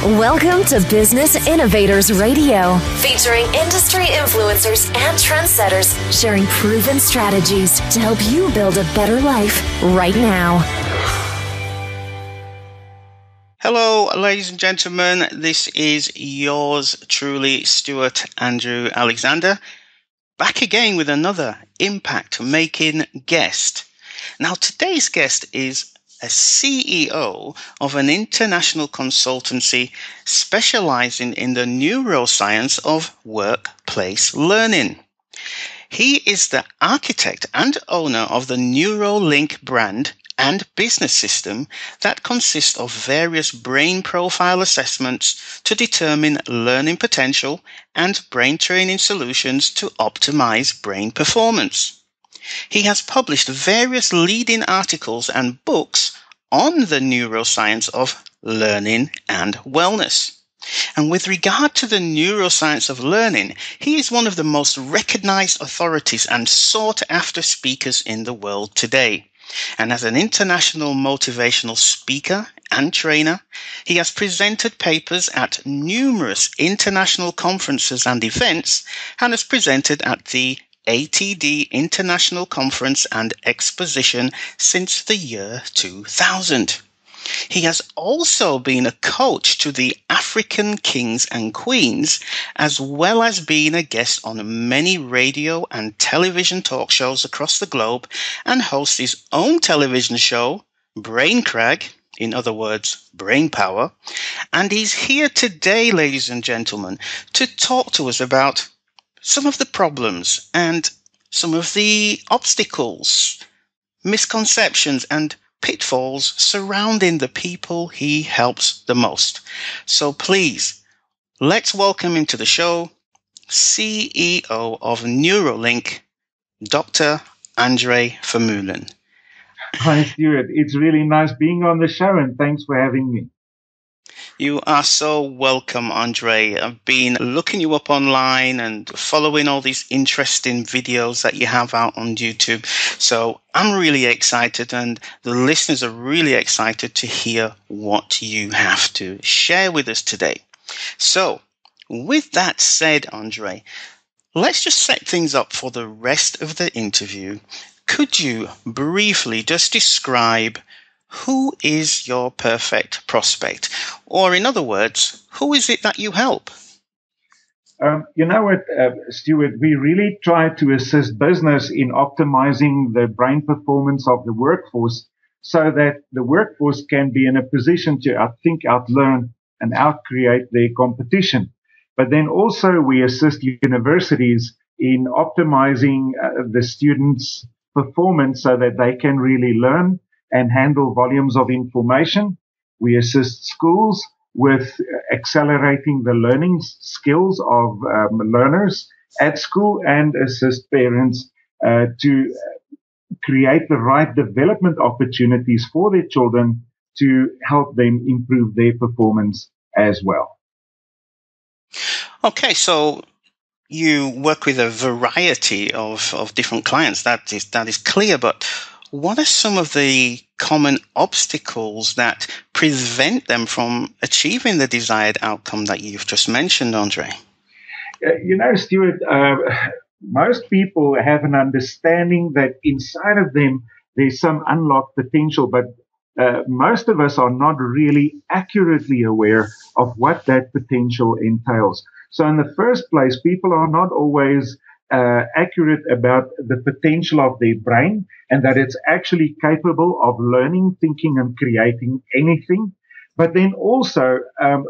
Welcome to Business Innovators Radio, featuring industry influencers and trendsetters sharing proven strategies to help you build a better life right now. Hello, ladies and gentlemen. This is yours truly, Steward Andrew Alexander, back again with another impact-making guest. Now, today's guest is a CEO of an international consultancy specializing in the neuroscience of workplace learning. He is the architect and owner of the NeuroLink brand and business system that consists of various brain profile assessments to determine learning potential and brain training solutions to optimize brain performance. He has published various leading articles and books on the neuroscience of learning and wellness. And with regard to the neuroscience of learning, he is one of the most recognized authorities and sought-after speakers in the world today. And as an international motivational speaker and trainer, he has presented papers at numerous international conferences and events, and has presented at the ATD International Conference and Exposition since the year 2000. He has also been a coach to the African kings and queens, as well as being a guest on many radio and television talk shows across the globe, and hosts his own television show, Brain Crag, in other words, Brain Power. And he's here today, ladies and gentlemen, to talk to us about some of the problems and some of the obstacles, misconceptions and pitfalls surrounding the people he helps the most. So please, let's welcome into the show, CEO of NeuroLink, Dr. Andre Vermeulen. Hi, Steward. It's really nice being on the show, and thanks for having me. You are so welcome, Andre. I've been looking you up online and following all these interesting videos that you have out on YouTube. So I'm really excited, and the listeners are really excited to hear what you have to share with us today. So with that said, Andre, let's just set things up for the rest of the interview. Could you briefly just describe who is your perfect prospect? Or in other words, who is it that you help? You know what, Stewart, we really try to assist business in optimizing the brain performance of the workforce so that the workforce can be in a position to outthink, outlearn, and outcreate their competition. But then also we assist universities in optimizing the students' performance so that they can really learn and handle volumes of information. We assist schools with accelerating the learning skills of learners at school, and assist parents to create the right development opportunities for their children to help them improve their performance as well. Okay, so you work with a variety of different clients. That is clear, but what are some of the common obstacles that prevent them from achieving the desired outcome that you've just mentioned, Andre? You know, Stuart, most people have an understanding that inside of them there's some unlocked potential, but most of us are not really accurately aware of what that potential entails. So in the first place, people are not always accurate about the potential of their brain, and that it's actually capable of learning, thinking, and creating anything. But then also,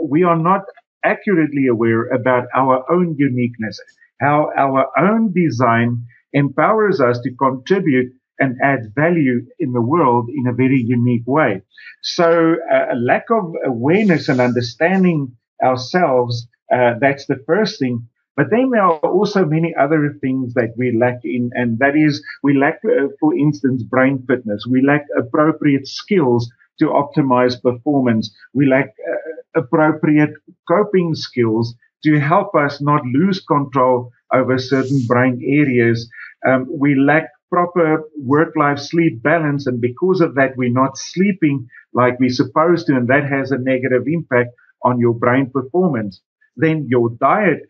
we are not accurately aware about our own uniqueness, how our own design empowers us to contribute and add value in the world in a very unique way. So a lack of awareness and understanding ourselves, that's the first thing. But then there are also many other things that we lack in, and that is we lack, for instance, brain fitness. We lack appropriate skills to optimize performance. We lack appropriate coping skills to help us not lose control over certain brain areas. We lack proper work-life sleep balance, and because of that, we're not sleeping like we're supposed to, and that has a negative impact on your brain performance. Then your diet,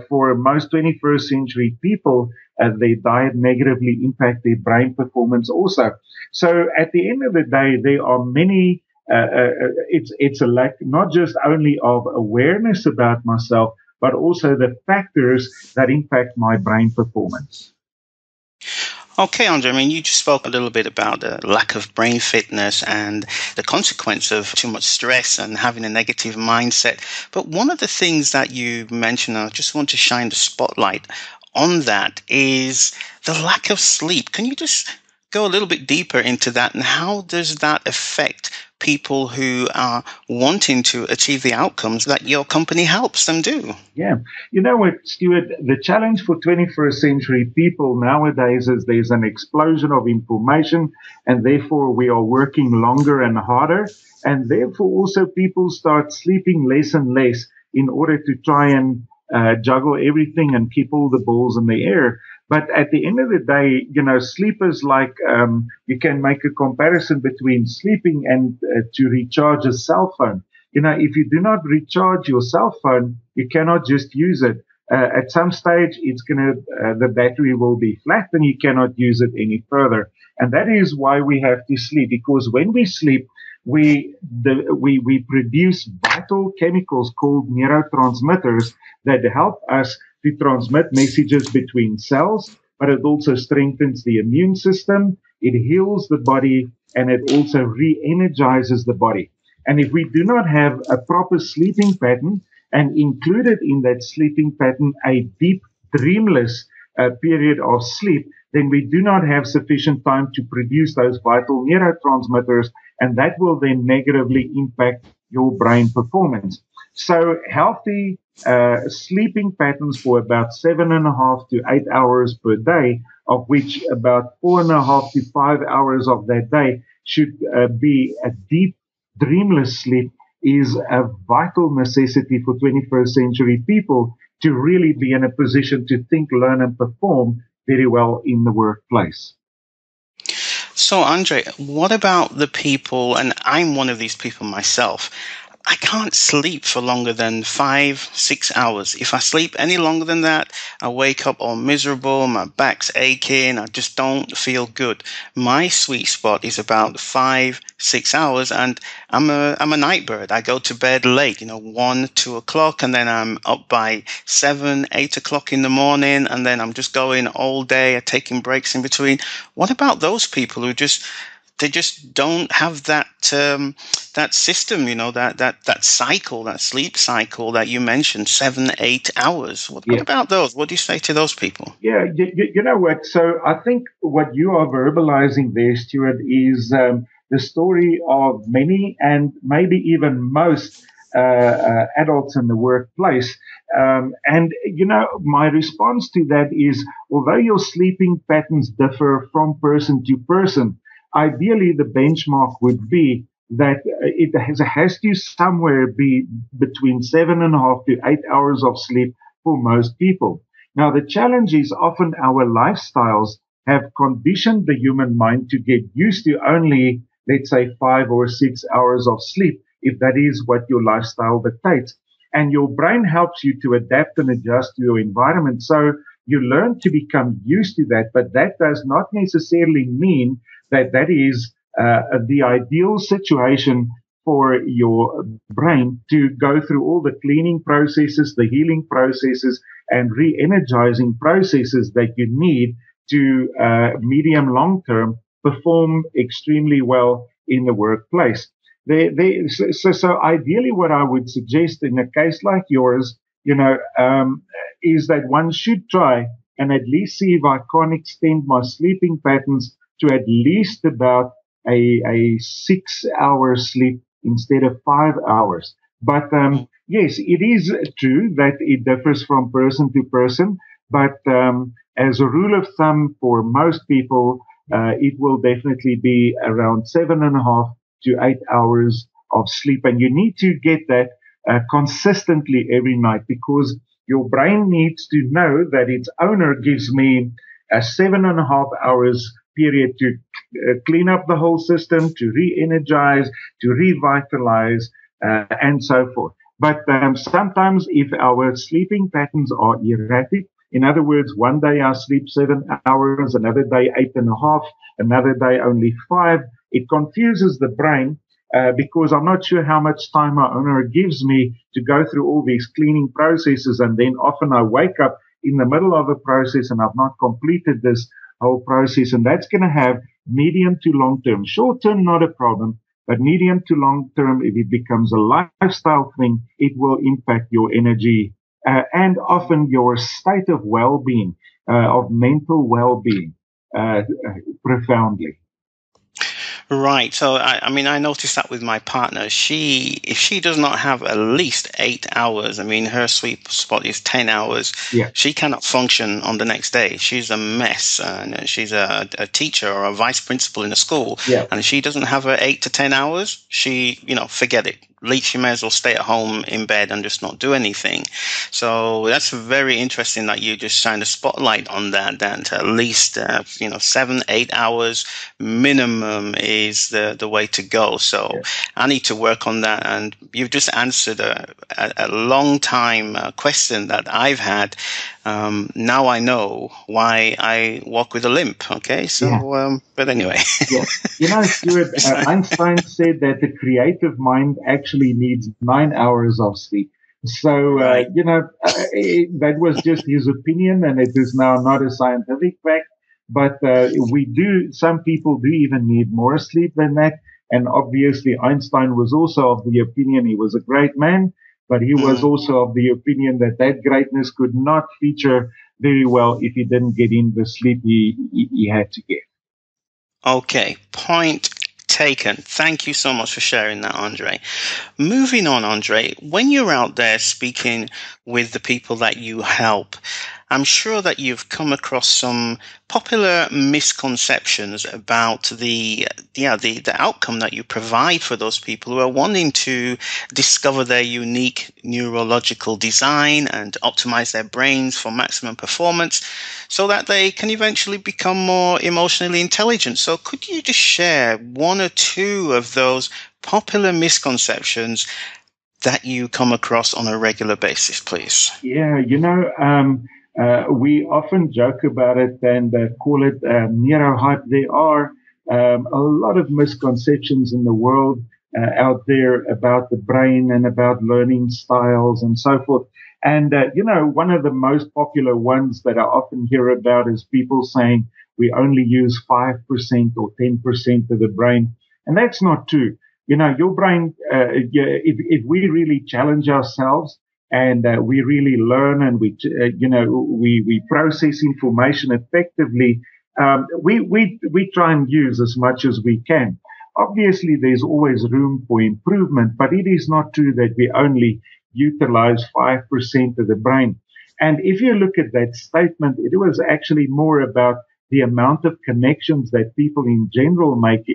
for most 21st century people, their diet negatively impact their brain performance also. So at the end of the day, there are many, it's a lack not just only of awareness about myself, but also the factors that impact my brain performance. Okay, Andre, I mean, you just spoke a little bit about the lack of brain fitness and the consequence of too much stress and having a negative mindset. But one of the things that you mentioned, I just want to shine the spotlight on that, is the lack of sleep. Can you just go a little bit deeper into that, and how does that affect people who are wanting to achieve the outcomes that your company helps them do? Yeah. You know what, Stewart, the challenge for 21st century people nowadays is there's an explosion of information, and therefore we are working longer and harder. And therefore also people start sleeping less and less in order to try and juggle everything and keep all the balls in the air. But at the end of the day, sleep is like, you can make a comparison between sleeping and to recharge a cell phone. If you do not recharge your cell phone, you cannot just use it. At some stage, the battery will be flat and you cannot use it any further. And that is why we have to sleep, because when we sleep, we produce vital chemicals called neurotransmitters that help us to transmit messages between cells, but it also strengthens the immune system, it heals the body, and it also re-energizes the body. And if we do not have a proper sleeping pattern, and included in that sleeping pattern a deep, dreamless period of sleep, then we do not have sufficient time to produce those vital neurotransmitters, and that will then negatively impact your brain performance. So healthy sleeping patterns for about 7.5 to 8 hours per day, of which about 4.5 to 5 hours of that day should be a deep, dreamless sleep, is a vital necessity for 21st century people to really be in a position to think, learn, and perform very well in the workplace. So, Andre, what about the people, and I'm one of these people myself, I can't sleep for longer than 5-6 hours. If I sleep any longer than that, I wake up all miserable, my back's aching, I just don't feel good. My sweet spot is about 5-6 hours, and I'm a night bird. I go to bed late, 1-2 o'clock, and then I'm up by 7-8 o'clock in the morning, and then I'm just going all day, taking breaks in between. What about those people who they just don't have that system, that cycle, that sleep cycle that you mentioned, 7-8 hours. What about those? What do you say to those people? Yeah, you know what? So I think what you are verbalizing there, Stewart, is the story of many and maybe even most adults in the workplace. And my response to that is, although your sleeping patterns differ from person to person, ideally, the benchmark would be that it has to somewhere be between 7.5 to 8 hours of sleep for most people. Now, the challenge is often our lifestyles have conditioned the human mind to get used to only, let's say, 5 or 6 hours of sleep, if that is what your lifestyle dictates. And your brain helps you to adapt and adjust to your environment. So you learn to become used to that, but that does not necessarily mean that is the ideal situation for your brain to go through all the cleaning processes, the healing processes, and re-energizing processes that you need to medium long term perform extremely well in the workplace. So ideally, what I would suggest in a case like yours, is that one should try and at least see if I can extend my sleeping patterns to at least about a 6 hour sleep instead of 5 hours. But yes, it is true that it differs from person to person. But as a rule of thumb, for most people, it will definitely be around 7.5 to 8 hours of sleep. And you need to get that consistently every night, because your brain needs to know that its owner gives me a 7.5 hours period to clean up the whole system, to re-energize, to revitalize, and so forth. But sometimes if our sleeping patterns are erratic, in other words, one day I sleep 7 hours, another day 8.5, another day only 5, it confuses the brain because I'm not sure how much time my owner gives me to go through all these cleaning processes. And then often I wake up in the middle of a process and I've not completed this whole process. And that's going to have medium to long term. Short term, not a problem. But medium to long term, if it becomes a lifestyle thing, it will impact your energy and often your state of well-being, of mental well-being, profoundly. Right. So, I mean, I noticed that with my partner. If she does not have at least 8 hours, I mean, her sweet spot is 10 hours. Yeah. She cannot function on the next day. She's a mess. And she's a teacher or a vice principal in a school. Yeah. And if she doesn't have her 8 to 10 hours, forget it. She may as well stay at home in bed and just not do anything. So that's very interesting that you just shine a spotlight on that at least 7-8 hours minimum is the way to go. So yeah. I need to work on that. And you've just answered a long time question that I've had. Now I know why I walk with a limp. Okay, so yeah. But anyway. Yeah. Steward, Einstein said that the creative mind actually needs 9 hours of sleep. So, right. That was just his opinion, and it is now not a scientific fact. But some people do even need more sleep than that. And obviously, Einstein was also of the opinion, he was a great man, but he was also of the opinion that greatness could not feature very well if he didn't get in the sleep he had to get. Okay, point taken. Thank you so much for sharing that, Andre. Moving on, Andre, when you're out there speaking with the people that you help, I'm sure that you've come across some popular misconceptions about the outcome that you provide for those people who are wanting to discover their unique neurological design and optimize their brains for maximum performance so that they can eventually become more emotionally intelligent. So could you just share one or two of those popular misconceptions that you come across on a regular basis, please? Yeah, we often joke about it and call it neurohype. There are a lot of misconceptions in the world out there about the brain and about learning styles and so forth. And, one of the most popular ones that I often hear about is people saying we only use 5% or 10% of the brain. And that's not true. Your brain, if we really challenge ourselves, and we really learn and we process information effectively. We try and use as much as we can. Obviously, there's always room for improvement, but it is not true that we only utilize 5% of the brain. And if you look at that statement, it was actually more about the amount of connections that people in general make,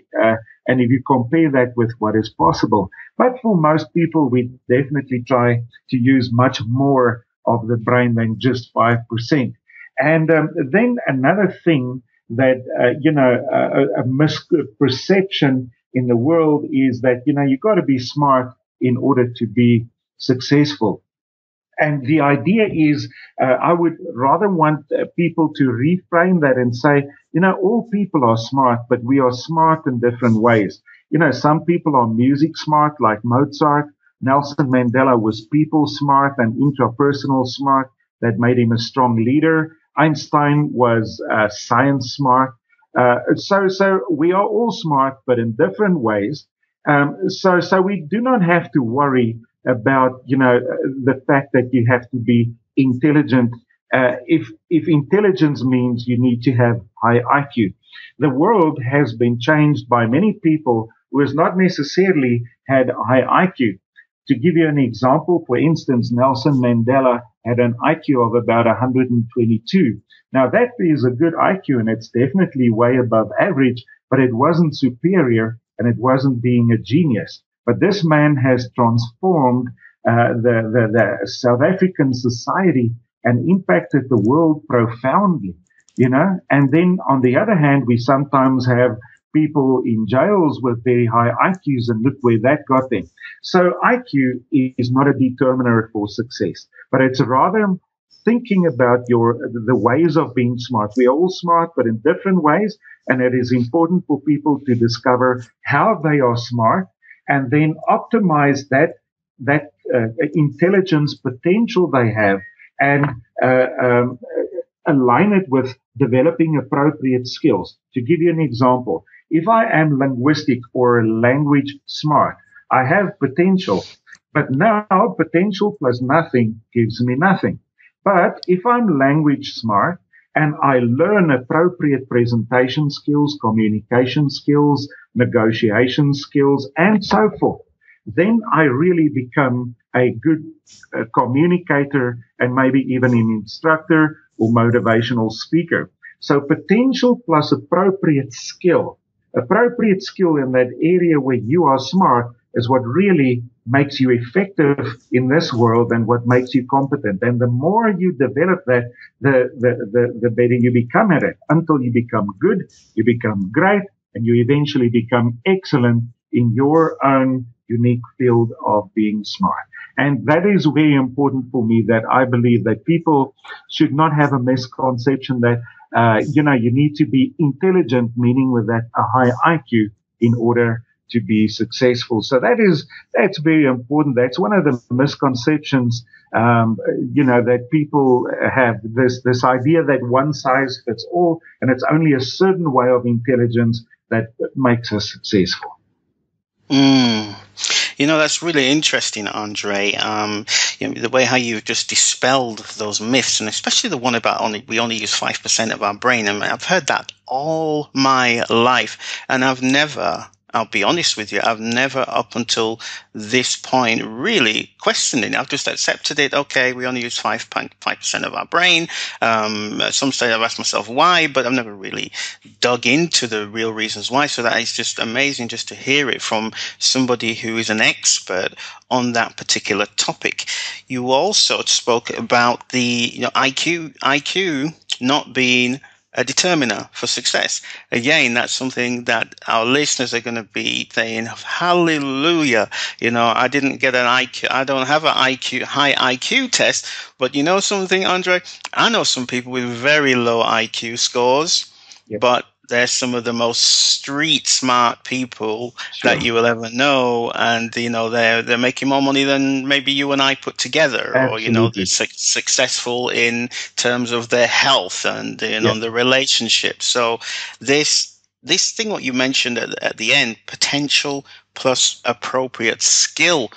and if you compare that with what is possible. But for most people, we definitely try to use much more of the brain than just 5%. And then another thing that, a misperception in the world is that, you got to be smart in order to be successful. And the idea is, I would rather want people to reframe that and say, all people are smart, but we are smart in different ways. Some people are music smart, like Mozart. Nelson Mandela was people smart and interpersonal smart. That made him a strong leader. Einstein was science smart. So we are all smart, but in different ways. So we do not have to worry about, the fact that you have to be intelligent. If intelligence means you need to have high IQ, the world has been changed by many people who has not necessarily had high IQ. To give you an example, for instance, Nelson Mandela had an IQ of about 122. Now that is a good IQ and it's definitely way above average, but it wasn't superior and it wasn't being a genius. But this man has transformed the South African society and impacted the world profoundly, And then on the other hand, we sometimes have people in jails with very high IQs, and look where that got them. So IQ is not a determiner for success, but it's rather thinking about the ways of being smart. We are all smart, but in different ways, and it is important for people to discover how they are smart and then optimize that intelligence potential they have, and align it with developing appropriate skills. To give you an example, if I am linguistic or language smart, I have potential, but now potential plus nothing gives me nothing. But if I'm language smart and I learn appropriate presentation skills, communication skills, negotiation skills, and so forth, then I really become a good communicator and maybe even an instructor or motivational speaker. So potential plus appropriate skill in that area where you are smart is what really makes you effective in this world and what makes you competent. And the more you develop that, the better you become at it, until you become good, you become great, and you eventually become excellent in your own unique field of being smart. And that is very important for me, that I believe that people should not have a misconception that, you need to be intelligent, meaning with that a high IQ in order to be successful. So that's very important. That's one of the misconceptions, that people have, this idea that one size fits all, and it's only a certain way of intelligence that makes us successful. That's really interesting, Andre. The way how you've just dispelled those myths, and especially the one about we only use 5% of our brain. I mean, I've heard that all my life, and I'll be honest with you, I've never up until this point really questioned it. I've just accepted it. Okay, we only use 5% of our brain. At some stage I've asked myself why, but I've never really dug into the real reasons why. So that is just amazing just to hear it from somebody who is an expert on that particular topic. You also spoke about the IQ not being a determiner for success. Again, that's something that our listeners are going to be saying, hallelujah. I didn't get an IQ. I don't have high IQ test, but you know something, Andre? I know some people with very low IQ scores, but they're some of the most street smart people that you will ever know. And, they're making more money than maybe you and I put together. Absolutely. Or, they're successful in terms of their health and, the relationship. So this thing, what you mentioned at the end, potential plus appropriate skill.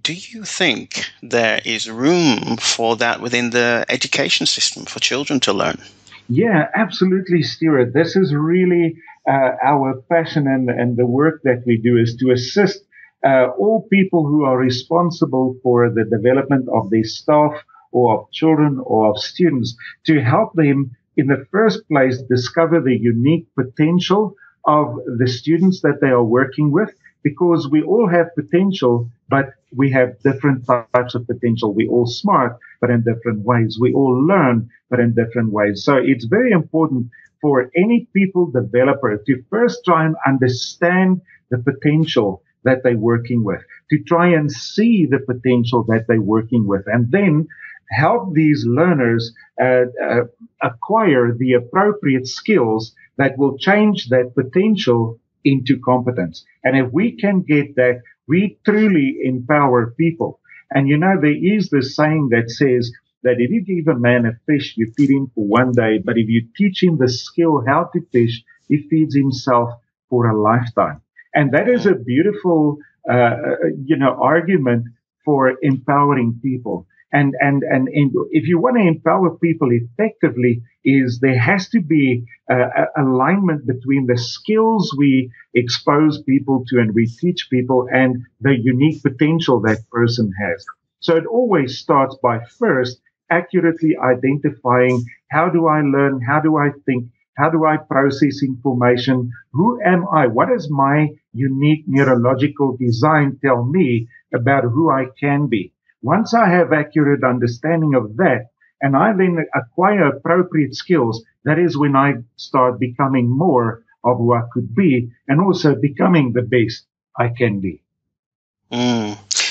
Do you think there is room for that within the education system for children to learn? Yeah, absolutely, Steward. This is really our passion, and the work that we do is to assist all people who are responsible for the development of their staff or of children or of students, to help them in the first place discover the unique potential of the students that they are working with, because we all have potential, but we have different types of potential. We're all smart, but in different ways. We all learn, but in different ways. So it's very important for any people developer to first try and understand the potential that they're working with, to try and see the potential that they're working with, and then help these learners acquire the appropriate skills that will change that potential into competence. And if we can get that, we truly empower people. And there is this saying that says that if you give a man a fish, you feed him for one day, but if you teach him the skill how to fish, he feeds himself for a lifetime. And that is a beautiful, argument for empowering people. And if you want to empower people effectively, there has to be alignment between the skills we expose people to and we teach people and the unique potential that person has. So it always starts by first accurately identifying, how do I learn? How do I think? How do I process information? Who am I? What does my unique neurological design tell me about who I can be? Once I have accurate understanding of that, and I then acquire appropriate skills, that is when I start becoming more of who I could be, and also becoming the best I can be.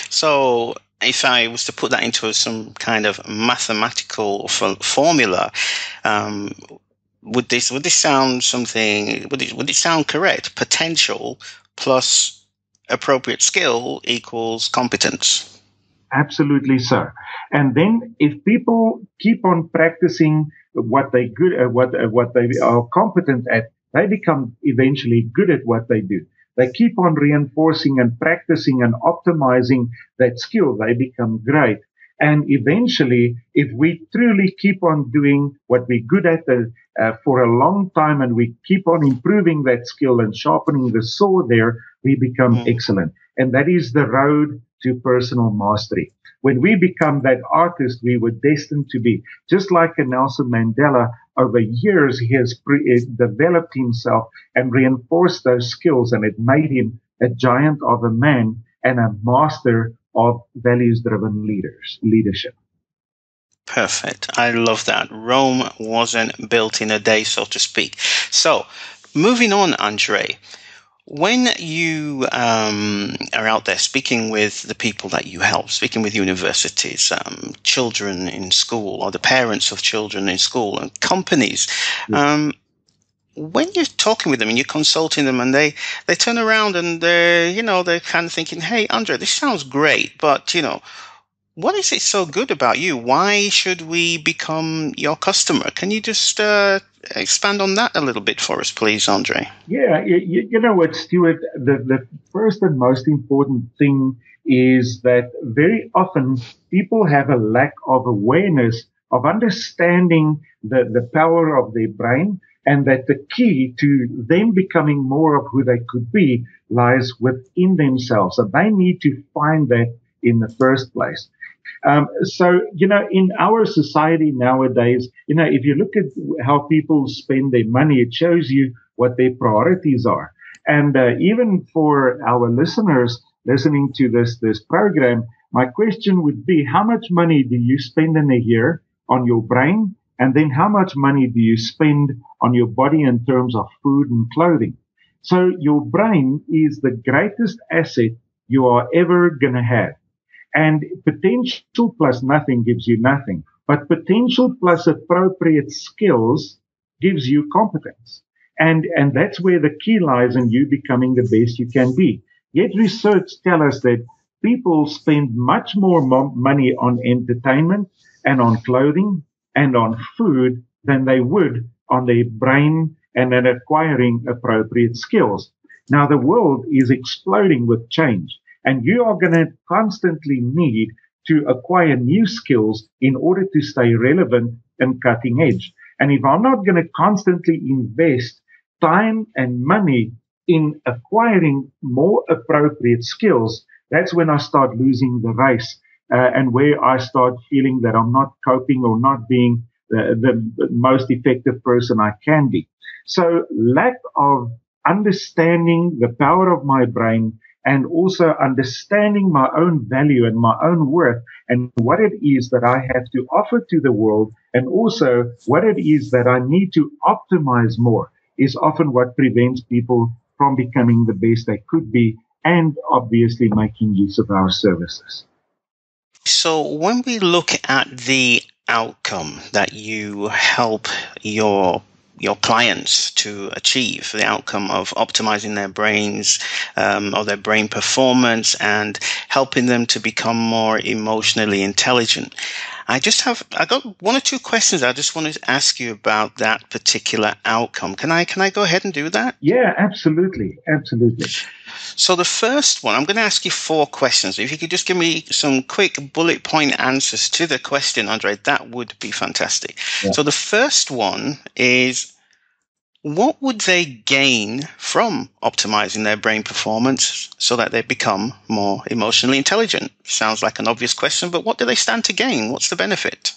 So if I was to put that into some kind of mathematical formula, um, would this sound something? Would it sound correct? Potential plus appropriate skill equals competence. Absolutely so. And then if people keep on practicing what they good at, what they are competent at, they become eventually good at what they do. They keep on reinforcing and practicing and optimizing that skill. They become great. And eventually, if we truly keep on doing what we're good at for a long time, and we keep on improving that skill and sharpening the saw there, we become excellent. And that is the road to personal mastery. When we become that artist we were destined to be, just like a Nelson Mandela, over years he has developed himself and reinforced those skills, and it made him a giant of a man and a master of values-driven leadership. Perfect. I love that. Rome wasn't built in a day, so to speak. So, moving on, Andre. When you are out there speaking with the people that you help, speaking with universities, children in school, or the parents of children in school, and companies, when you're talking with them and you're consulting them, and they turn around and they're kind of thinking, "Hey, Andre, this sounds great, but what is it so good about you? Why should we become your customer?" Can you just expand on that a little bit for us, please, Andre? Yeah, you know what, Stewart, the first and most important thing is that very often people have a lack of awareness of understanding the power of their brain, and that the key to them becoming more of who they could be lies within themselves. And they need to find that in the first place. So, in our society nowadays, if you look at how people spend their money, it shows you what their priorities are. And even for our listeners listening to this program, my question would be, how much money do you spend in a year on your brain? And then how much money do you spend on your body in terms of food and clothing? So your brain is the greatest asset you are ever going to have. And potential plus nothing gives you nothing. But potential plus appropriate skills gives you competence. And that's where the key lies in you becoming the best you can be. Yet research tells us that people spend much more money on entertainment and on clothing and on food than they would on their brain and at acquiring appropriate skills. Now, the world is exploding with change. And you are going to constantly need to acquire new skills in order to stay relevant and cutting edge. And if I'm not going to constantly invest time and money in acquiring more appropriate skills, that's when I start losing the race, and where I start feeling that I'm not coping or not being the most effective person I can be. So lack of understanding the power of my brain, and also understanding my own value and my own worth and what it is that I have to offer to the world, and also what it is that I need to optimize more, is often what prevents people from becoming the best they could be, and obviously making use of our services. So when we look at the outcome that you help your clients to achieve, the outcome of optimizing their brains, or their brain performance, and helping them to become more emotionally intelligent, I got one or two questions I just wanted to ask you about that particular outcome. Can I go ahead and do that? Yeah, absolutely. So the first one, I'm going to ask you 4 questions. If you could just give me some quick bullet point answers to the question, Andre, that would be fantastic. Yeah. So the first one is, what would they gain from optimizing their brain performance so that they become more emotionally intelligent? Sounds like an obvious question, but what do they stand to gain? What's the benefit?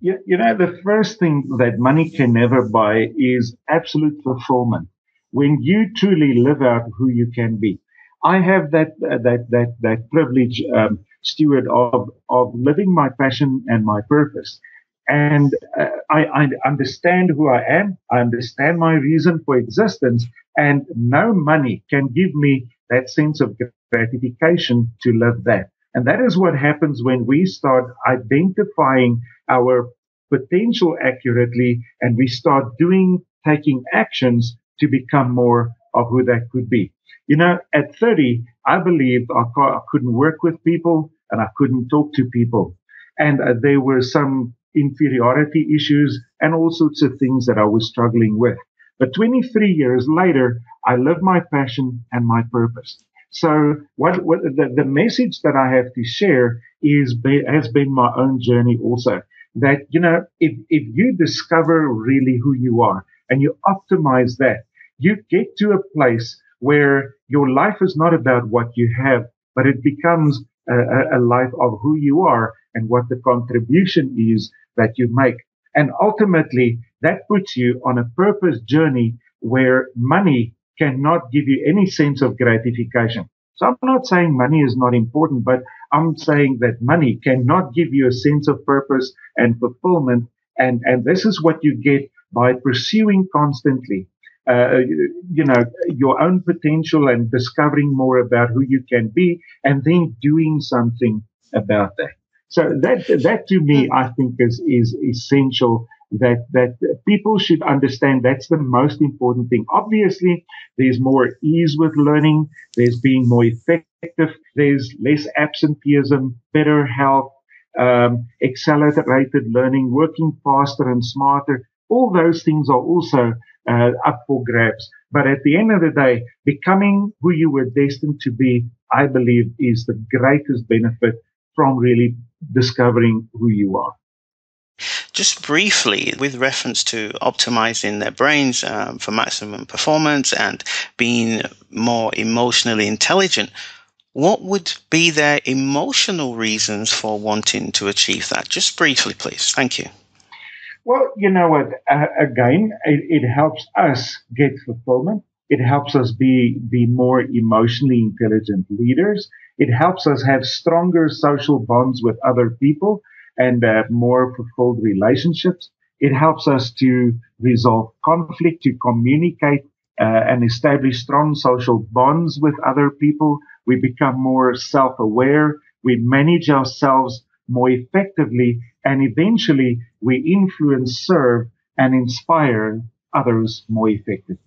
The first thing that money can never buy is absolute fulfillment. When you truly live out who you can be. I have that privilege, Steward, of living my passion and my purpose. And I understand who I am. I understand my reason for existence, and no money can give me that sense of gratification to live that. And that is what happens when we start identifying our potential accurately and we start taking actions to become more of who that could be. At 30, I believed I couldn't work with people and I couldn't talk to people. And there were some inferiority issues and all sorts of things that I was struggling with. But 23 years later, I live my passion and my purpose. So what the message that I have to share has been my own journey also. That, if you discover really who you are and you optimize that, you get to a place where your life is not about what you have, but it becomes a life of who you are and what the contribution is that you make. And ultimately, that puts you on a purpose journey where money cannot give you any sense of gratification. So I'm not saying money is not important, but I'm saying that money cannot give you a sense of purpose and fulfillment. And this is what you get by pursuing constantly, your own potential and discovering more about who you can be and then doing something about that. So that to me, I think is essential that people should understand. That's the most important thing. Obviously, there's more ease with learning. There's being more effective. There's less absenteeism, better health, accelerated learning, working faster and smarter. All those things are also up for grabs. But at the end of the day, becoming who you were destined to be, I believe, is the greatest benefit from really discovering who you are. Just briefly, with reference to optimizing their brains for maximum performance and being more emotionally intelligent, what would be their emotional reasons for wanting to achieve that? Just briefly, please. Thank you. Well, you know what? Again, it helps us get fulfillment. It helps us be more emotionally intelligent leaders. It helps us have stronger social bonds with other people and more fulfilled relationships. It helps us to resolve conflict, to communicate and establish strong social bonds with other people. We become more self-aware. We manage ourselves more effectively, and eventually we influence, serve, and inspire others more effectively.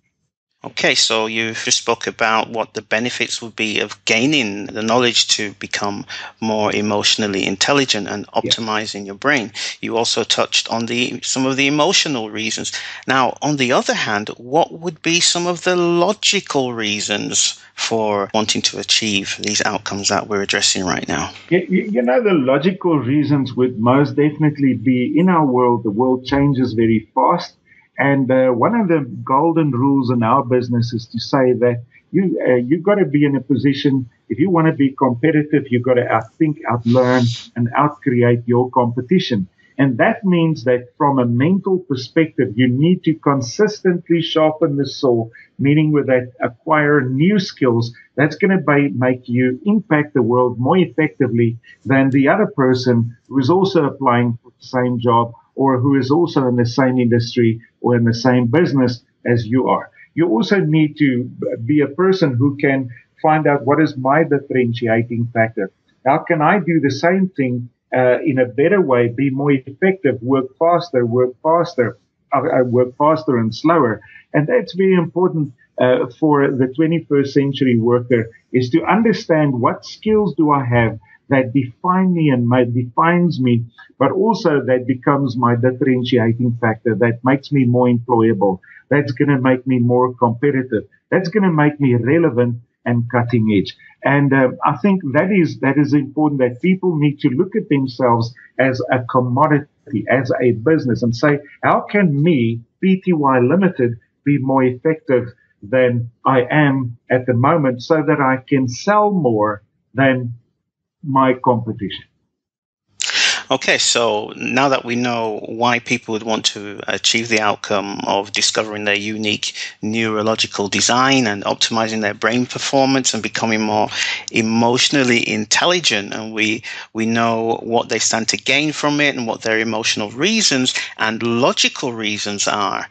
Okay, so you just spoke about what the benefits would be of gaining the knowledge to become more emotionally intelligent and optimizing your brain. You also touched on some of the emotional reasons. Now, on the other hand, what would be some of the logical reasons for wanting to achieve these outcomes that we're addressing right now? The logical reasons would most definitely be, in our world, the world changes very fast. And one of the golden rules in our business is to say that you've got to be in a position, if you want to be competitive, you've got to outthink, outlearn, and outcreate your competition. And that means that from a mental perspective, you need to consistently sharpen the saw, meaning with that acquire new skills that's going to make you impact the world more effectively than the other person who is also applying for the same job or who is also in the same industry or in the same business as you are. You also need to be a person who can find out what is my differentiating factor. How can I do the same thing in a better way, be more effective, work faster and slower? And that's very important for the 21st century worker, is to understand what skills do I have that define me and defines me, but also that becomes my differentiating factor, that makes me more employable, that's going to make me more competitive, that's going to make me relevant and cutting edge. And I think that is important, that people need to look at themselves as a commodity, as a business, and say, how can me, PTY Limited, be more effective than I am at the moment so that I can sell more than my competition? Okay, so now that we know why people would want to achieve the outcome of discovering their unique neurological design and optimizing their brain performance and becoming more emotionally intelligent, and we know what they stand to gain from it and what their emotional reasons and logical reasons are,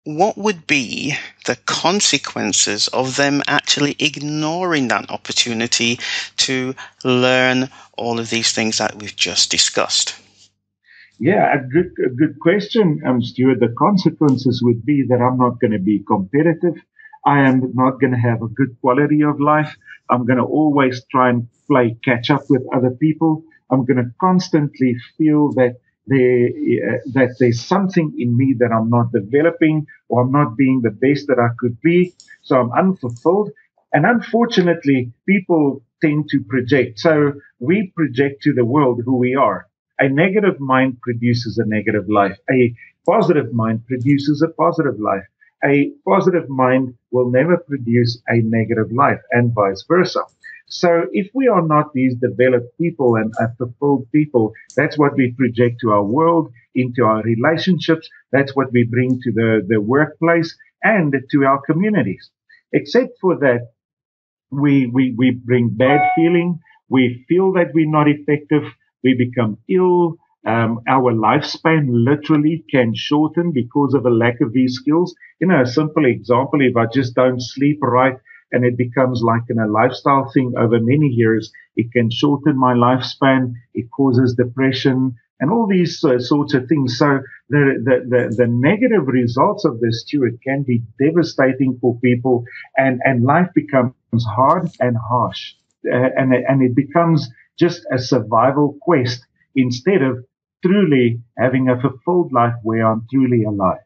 what would be the consequences of them actually ignoring that opportunity to learn all of these things that we've just discussed? Yeah, a good question, Stuart. The consequences would be that I'm not going to be competitive. I am not going to have a good quality of life. I'm going to always try and play catch up with other people. I'm going to constantly feel that there's something in me that I'm not developing, or I'm not being the best that I could be. So I'm unfulfilled. And unfortunately, people tend to project. So we project to the world who we are. A negative mind produces a negative life. A positive mind produces a positive life. A positive mind will never produce a negative life, and vice versa. So if we are not these developed people and fulfilled people, that's what we project to our world, into our relationships. That's what we bring to the workplace and to our communities. Except for that, we bring bad feeling. We feel that we're not effective. We become ill. Our lifespan literally can shorten because of a lack of these skills. A simple example, if I just don't sleep right and it becomes like a lifestyle thing over many years, it can shorten my lifespan. It causes depression and all these sorts of things. So the negative results of this, Stuart, can be devastating for people, and life becomes hard and harsh, and it becomes just a survival quest instead of truly having a fulfilled life where I'm truly alive.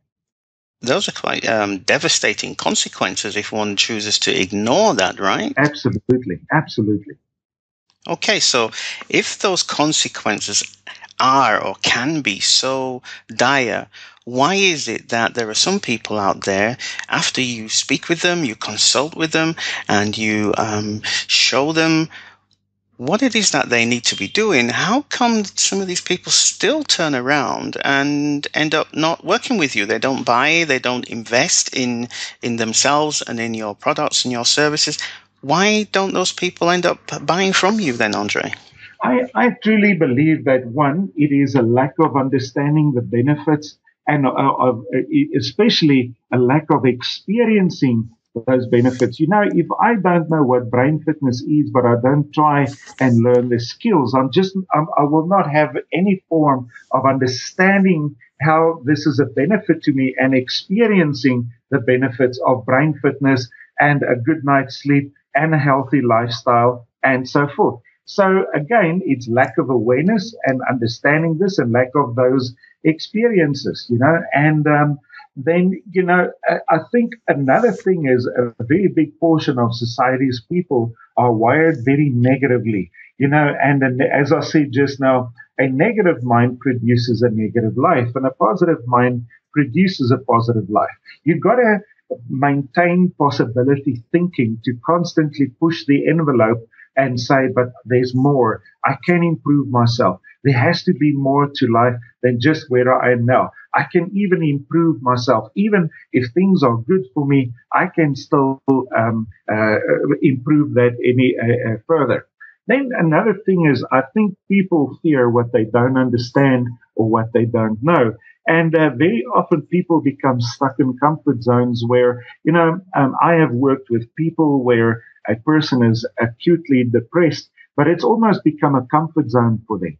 Those are quite devastating consequences if one chooses to ignore that, right? Absolutely. Absolutely. Okay, so if those consequences are or can be so dire, why is it that there are some people out there, after you speak with them, you consult with them, and you show them what it is that they need to be doing, how come some of these people still turn around and end up not working with you? They don't buy, they don't invest in themselves and in your products and your services. Why don't those people end up buying from you then, Andre? I truly believe that, one, it is a lack of understanding the benefits, and especially a lack of experiencing those benefits. If I don't know what brain fitness is, but I don't try and learn the skills, I will not have any form of understanding how this is a benefit to me and experiencing the benefits of brain fitness and a good night's sleep and a healthy lifestyle and so forth. So again, it's lack of awareness and understanding this, and lack of those experiences, and then, I think another thing is a very big portion of society's people are wired very negatively, and as I said just now, a negative mind produces a negative life, and a positive mind produces a positive life. You've got to maintain possibility thinking to constantly push the envelope and say, but there's more. I can improve myself. There has to be more to life than just where I am now. I can even improve myself. Even if things are good for me, I can still improve that any further. Then another thing is, I think people fear what they don't understand or what they don't know. And very often people become stuck in comfort zones where, I have worked with people where a person is acutely depressed, but it's almost become a comfort zone for them.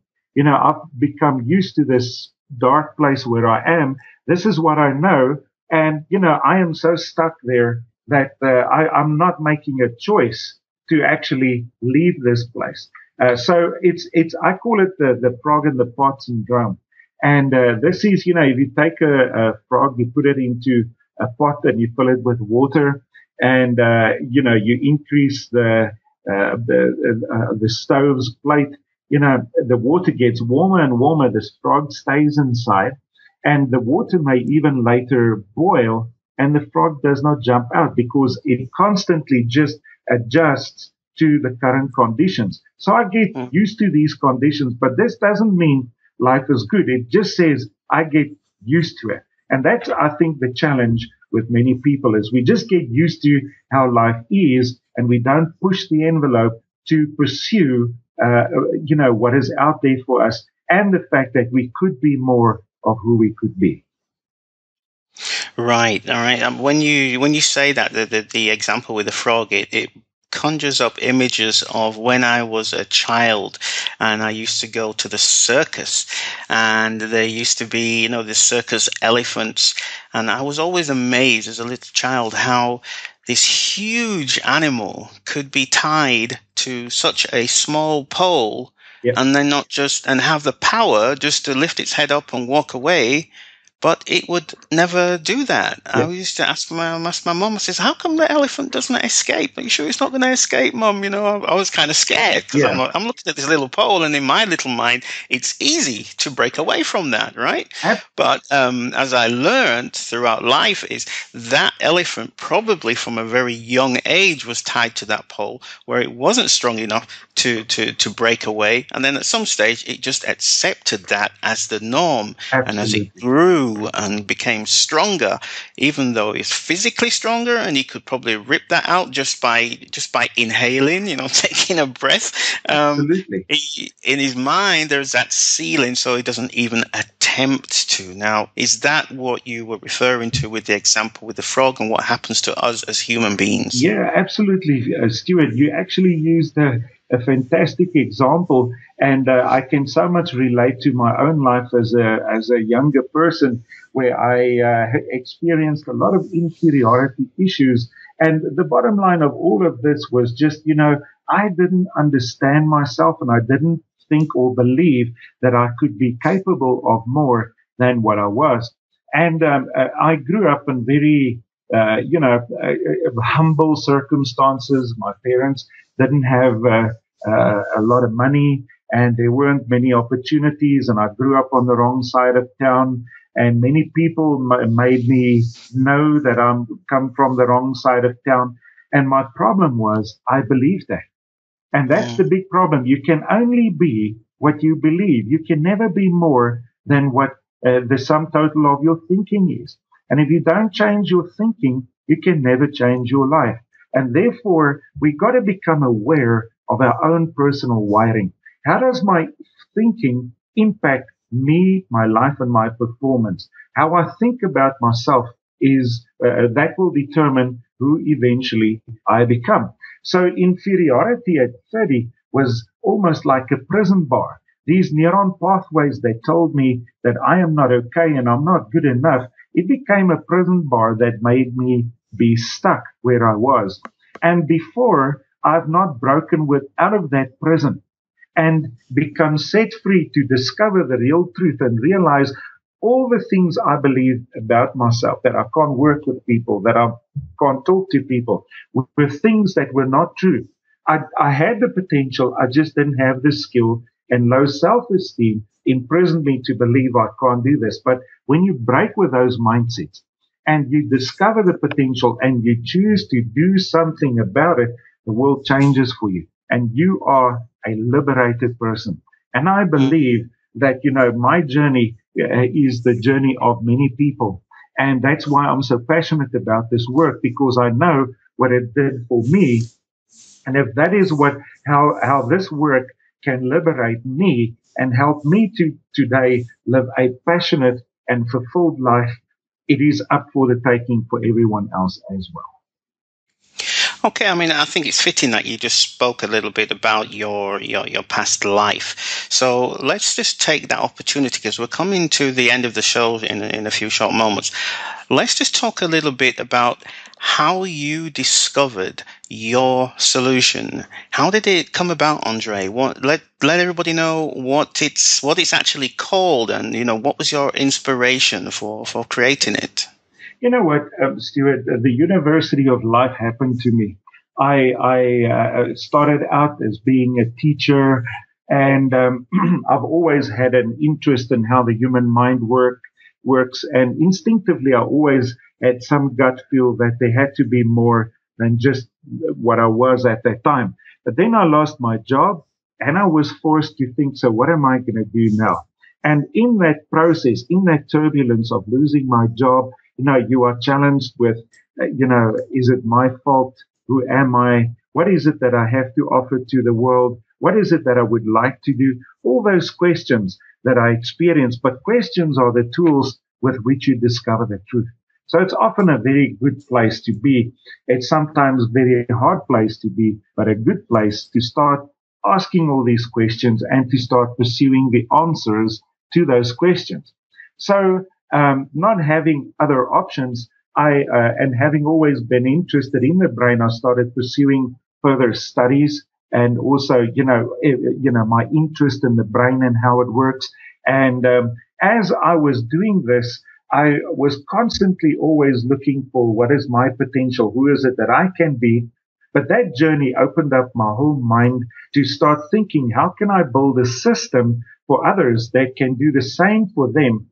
I've become used to this dark place where I am. This is what I know. And, I am so stuck there that I'm not making a choice to actually leave this place. So I call it the frog in the pot syndrome. And this is, if you take a frog, you put it into a pot and you fill it with water, and you increase the stove's plate. The water gets warmer and warmer. This frog stays inside, and the water may even later boil, and the frog does not jump out because it constantly just adjusts to the current conditions. So I get used to these conditions, but this doesn't mean life is good. It just says I get used to it. And that's, I think, the challenge with many people is we just get used to how life is and we don't push the envelope to pursue, what is out there for us and the fact that we could be more of who we could be. Right. All right. When you say that, the example with the frog, it conjures up images of when I was a child and I used to go to the circus, and there used to be, the circus elephants, and I was always amazed as a little child how this huge animal could be tied to such a small pole. Yep. And then and have the power just to lift its head up and walk away. But it would never do that. Yeah. I used to ask my mom, I says, how come the elephant doesn't escape? Are you sure it's not going to escape, Mom? I was kind of scared because I'm looking at this little pole, and in my little mind, it's easy to break away from that, right? But as I learned throughout life is that elephant probably from a very young age was tied to that pole where it wasn't strong enough to break away. And then at some stage, it just accepted that as the norm. Absolutely. And as it grew and became stronger, even though it's physically stronger, and he could probably rip that out just by inhaling, taking a breath. Absolutely. In his mind, there's that ceiling, so he doesn't even attempt to. Now, is that what you were referring to with the example with the frog and what happens to us as human beings? Yeah, absolutely, Stewart. You actually used a fantastic example, and I can so much relate to my own life as a younger person, where I experienced a lot of inferiority issues. And the bottom line of all of this was just, I didn't understand myself, and I didn't think or believe that I could be capable of more than what I was. And I grew up in very humble circumstances. My parents didn't have a lot of money, and there weren't many opportunities, and I grew up on the wrong side of town, and many people made me know that I'm come from the wrong side of town. And my problem was I believed that. And that's the big problem. You can only be what you believe. You can never be more than what the sum total of your thinking is. And if you don't change your thinking, you can never change your life. And therefore, we got to become aware of our own personal wiring. How does my thinking impact me, my life, and my performance? How I think about myself is that will determine who eventually I become. So inferiority at 30 was almost like a prison bar. These neuron pathways that told me that I am not okay and I'm not good enough, it became a prison bar that made me be stuck where I was. And before, I've not broken out of that prison and become set free to discover the real truth and realize all the things I believe about myself, that I can't work with people, that I can't talk to people, were things that were not true. I had the potential, I just didn't have the skill, and low self-esteem imprisoned me to believe I can't do this. But when you break with those mindsets and you discover the potential and you choose to do something about it, the world changes for you and you are a liberated person. And I believe that, my journey is the journey of many people. And that's why I'm so passionate about this work, because I know what it did for me. And if that is how this work can liberate me and help me to today live a passionate and fulfilled life, it is up for the taking for everyone else as well. Okay, I think it's fitting that you just spoke a little bit about your past life. So let's just take that opportunity, because we're coming to the end of the show in a few short moments. Let's just talk a little bit about how you discovered your solution. How did it come about, Andre? Let everybody know what it's actually called, and what was your inspiration for creating it. You know what, Stewart, the University of Life happened to me. I started out as being a teacher, and I've always had an interest in how the human mind works. And instinctively, I always had some gut feel that there had to be more than just what I was at that time. But then I lost my job and I was forced to think, so what am I going to do now? And in that process, in that turbulence of losing my job, you are challenged with, is it my fault? Who am I? What is it that I have to offer to the world? What is it that I would like to do? All those questions that I experience, but questions are the tools with which you discover the truth. So it's often a very good place to be. It's sometimes a very hard place to be, but a good place to start asking all these questions and to start pursuing the answers to those questions. So, not having other options, and having always been interested in the brain, I started pursuing further studies and also, my interest in the brain and how it works. And, as I was doing this, I was constantly always looking for what is my potential? Who is it that I can be? But that journey opened up my whole mind to start thinking, how can I build a system for others that can do the same for them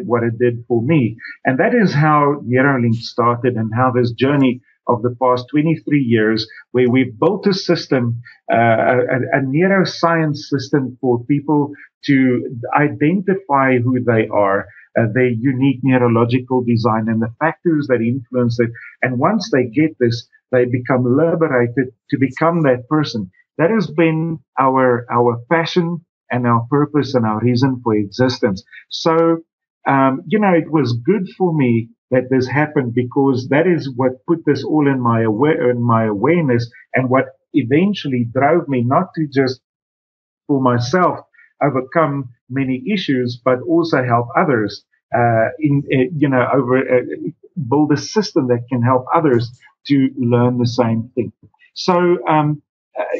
what it did for me? And that is how Neuralink started and how this journey of the past 23 years, where we've built a system, a neuroscience system for people to identify who they are, their unique neurological design and the factors that influence it. And once they get this, they become liberated to become that person. That has been our passion and our purpose and our reason for existence. So, it was good for me that this happened because that is what put this all in my awareness and what eventually drove me not to just for myself overcome many issues, but also help others, build a system that can help others to learn the same thing. So,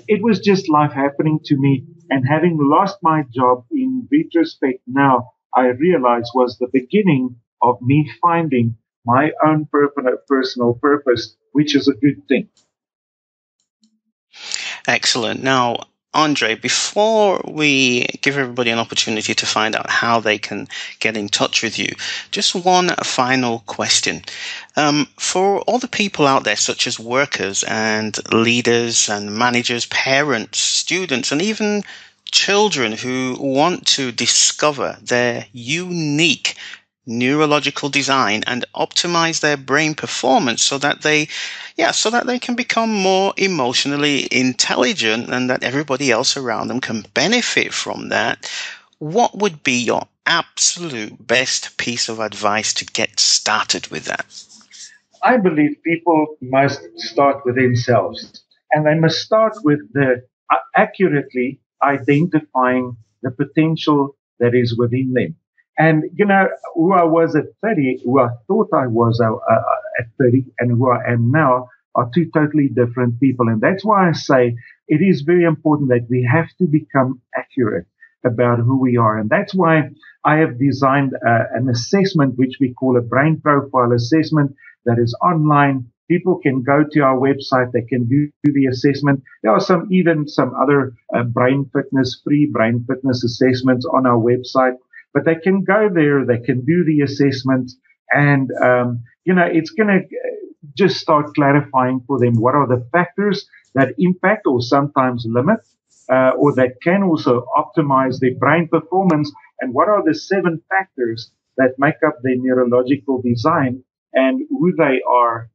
it was just life happening to me, and having lost my job in retrospect now, I realized was the beginning of me finding my own personal purpose, which is a good thing. Excellent. Now, Andre, before we give everybody an opportunity to find out how they can get in touch with you, just one final question. For all the people out there, such as workers and leaders and managers, parents, students, and even children who want to discover their unique neurological design and optimize their brain performance so that they can become more emotionally intelligent and that everybody else around them can benefit from that, what would be your absolute best piece of advice to get started with that? I believe people must start with themselves, and they must start with the accurately identifying the potential that is within them. And, who I was at 30, who I thought I was at 30, and who I am now are two totally different people. And that's why I say it is very important that we have to become accurate about who we are. And that's why I have designed an assessment, which we call a brain profile assessment, that is online. People can go to our website. They can do the assessment. There are some other free brain fitness assessments on our website. But they can go there, they can do the assessment, and, it's going to just start clarifying for them what are the factors that impact or sometimes limit, or that can also optimize their brain performance, and what are the 7 factors that make up their neurological design and who they are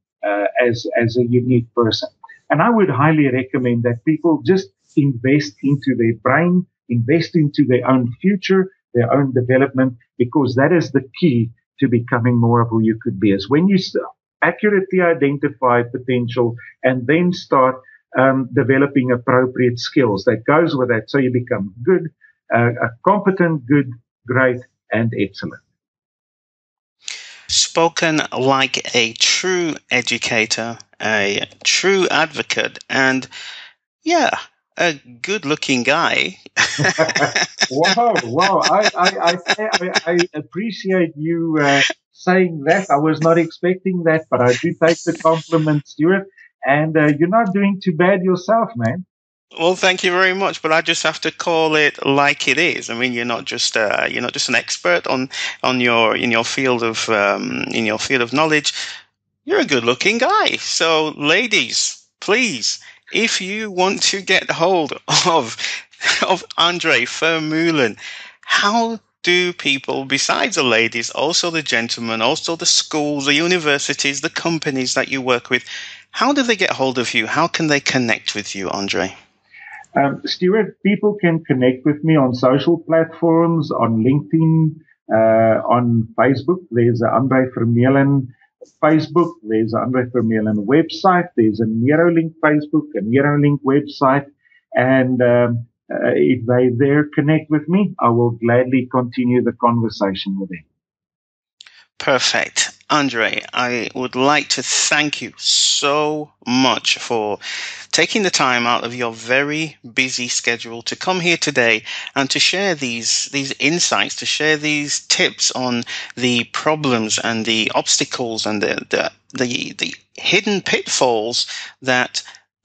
as a unique person. And I would highly recommend that people just invest into their brain, invest into their own future, their own development, because that is the key to becoming more of who you could be. Is when you accurately identify potential and then start developing appropriate skills that goes with that, so you become good, competent, good, great, and excellent. Spoken like a true educator, a true advocate, and a good-looking guy. Wow! I appreciate you saying that. I was not expecting that, but I do take the compliment, Stewart. And you're not doing too bad yourself, man. Well, thank you very much, but I just have to call it like it is. I mean, you're not just an expert in your field of knowledge. You're a good-looking guy. So, ladies, please if you want to get hold of Andre Vermeulen, how do people, besides the ladies, also the gentlemen, also the schools, the universities, the companies that you work with, how do they get hold of you? How can they connect with you, Andre? Steward, people can connect with me on social platforms, on LinkedIn, on Facebook. There's an Andre Vermeulen Facebook. There's an Andre Vermeulen website. There's a Neurolink Facebook, a Neurolink website. And if they there connect with me, I will gladly continue the conversation with them. Perfect. Andre, I would like to thank you so much for taking the time out of your very busy schedule to come here today and to share these insights, to share these tips on the problems and the obstacles and the hidden pitfalls that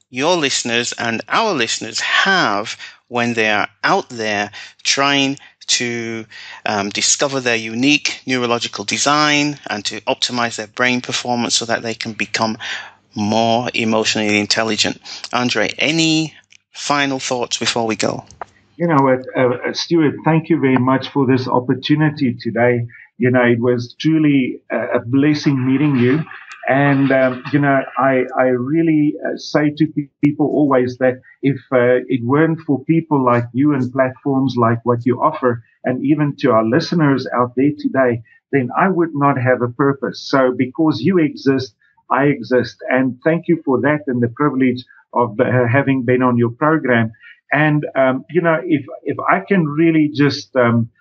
your listeners and our listeners have when they are out there trying to discover their unique neurological design and to optimize their brain performance so that they can become more emotionally intelligent. Andre, any final thoughts before we go? You know what, Stewart, thank you very much for this opportunity today. You know, it was truly a blessing meeting you. And, you know, I really say to people always that if it weren't for people like you and platforms like what you offer, and even to our listeners out there today, then I would not have a purpose. So because you exist, I exist. And thank you for that and the privilege of having been on your program. And, you know, if I can really just, from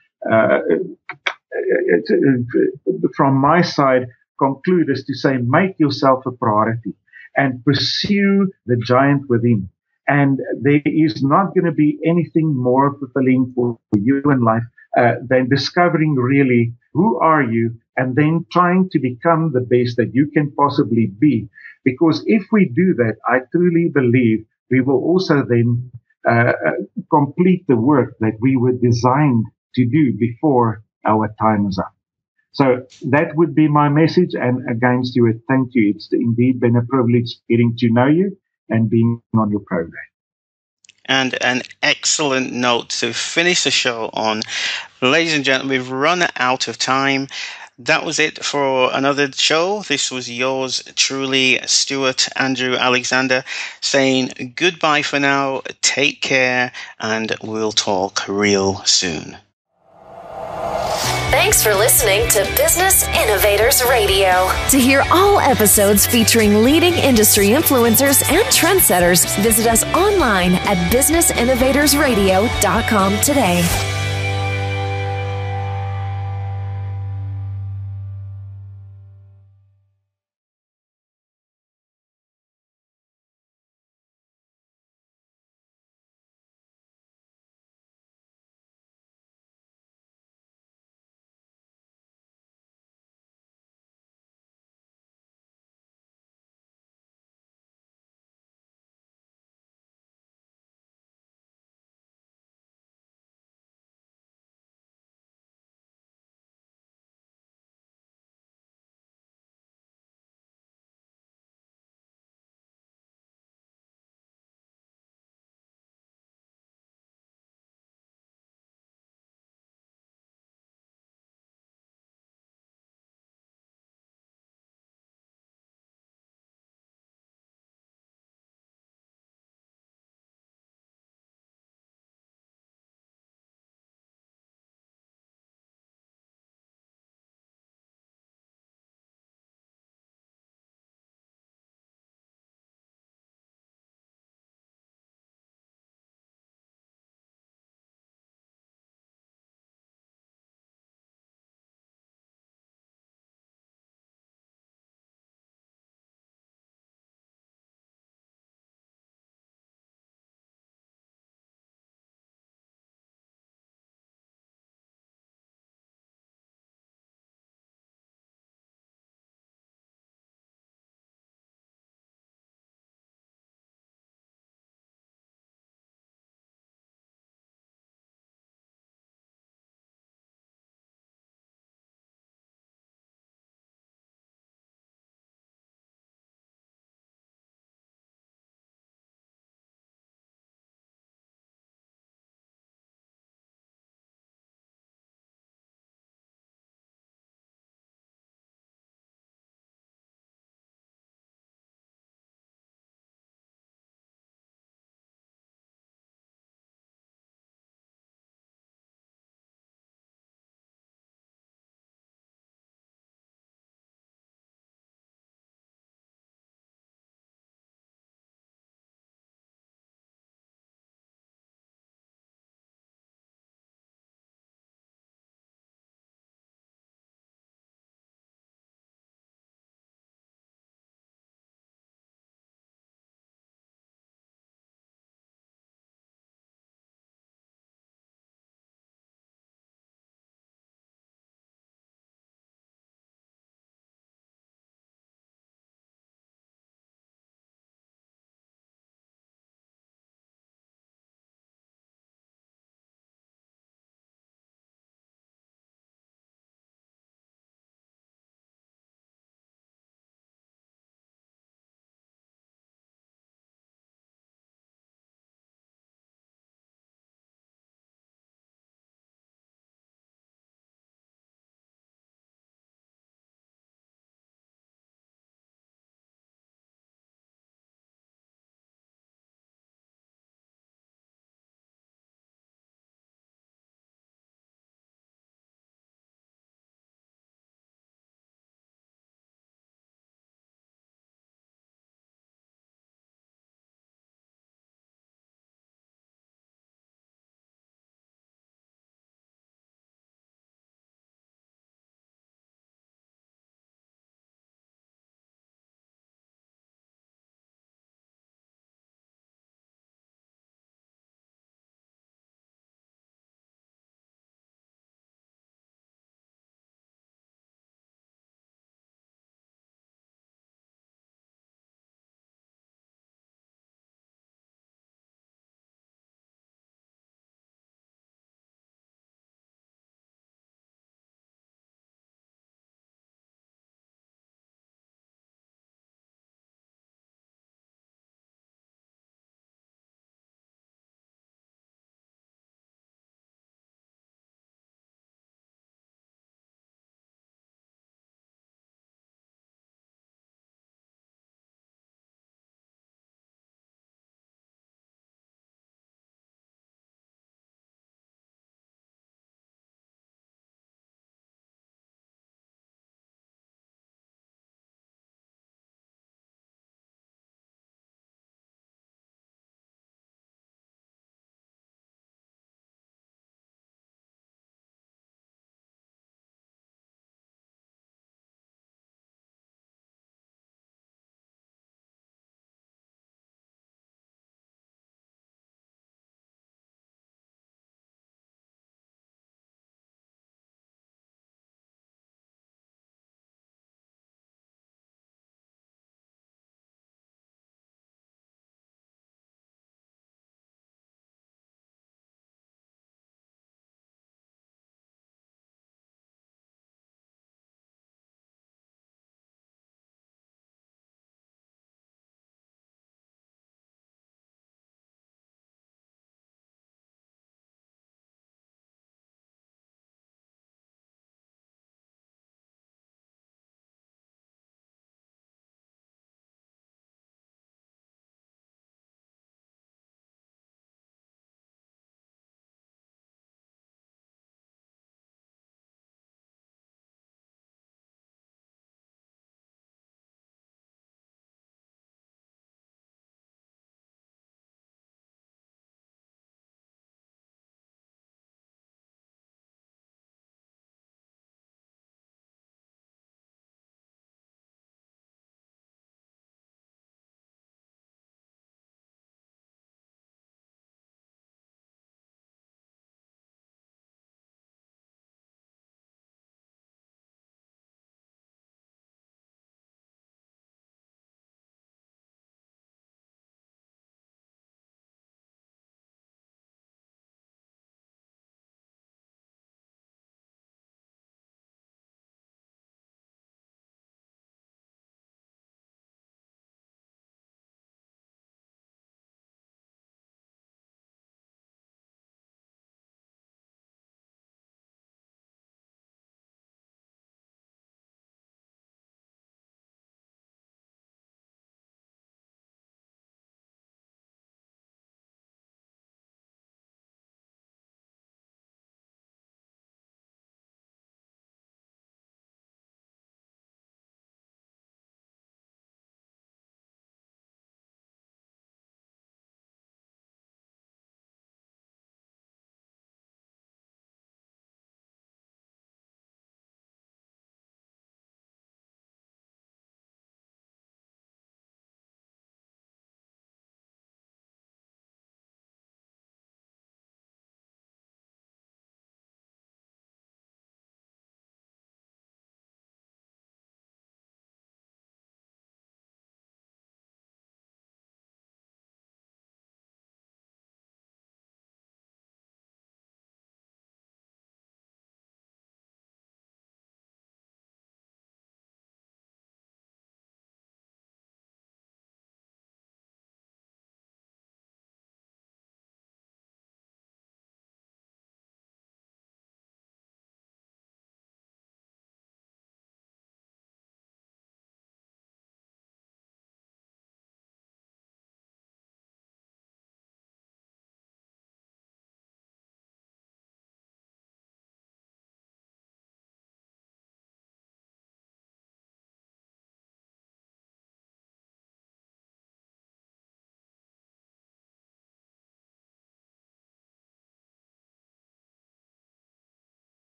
my side, conclude is to say, make yourself a priority and pursue the giant within. And there is not going to be anything more fulfilling for you in life than discovering really who are you and then trying to become the best that you can possibly be. Because if we do that, I truly believe we will also then complete the work that we were designed to do before our time is up. So that would be my message. And again, Stewart, thank you. It's indeed been a privilege getting to know you and being on your program. And an excellent note to finish the show on. Ladies and gentlemen, we've run out of time. That was it for another show. This was yours truly, Stewart Andrew Alexander, saying goodbye for now. Take care, and we'll talk real soon. Thanks for listening to Business Innovators Radio. To hear all episodes featuring leading industry influencers and trendsetters, visit us online at businessinnovatorsradio.com today.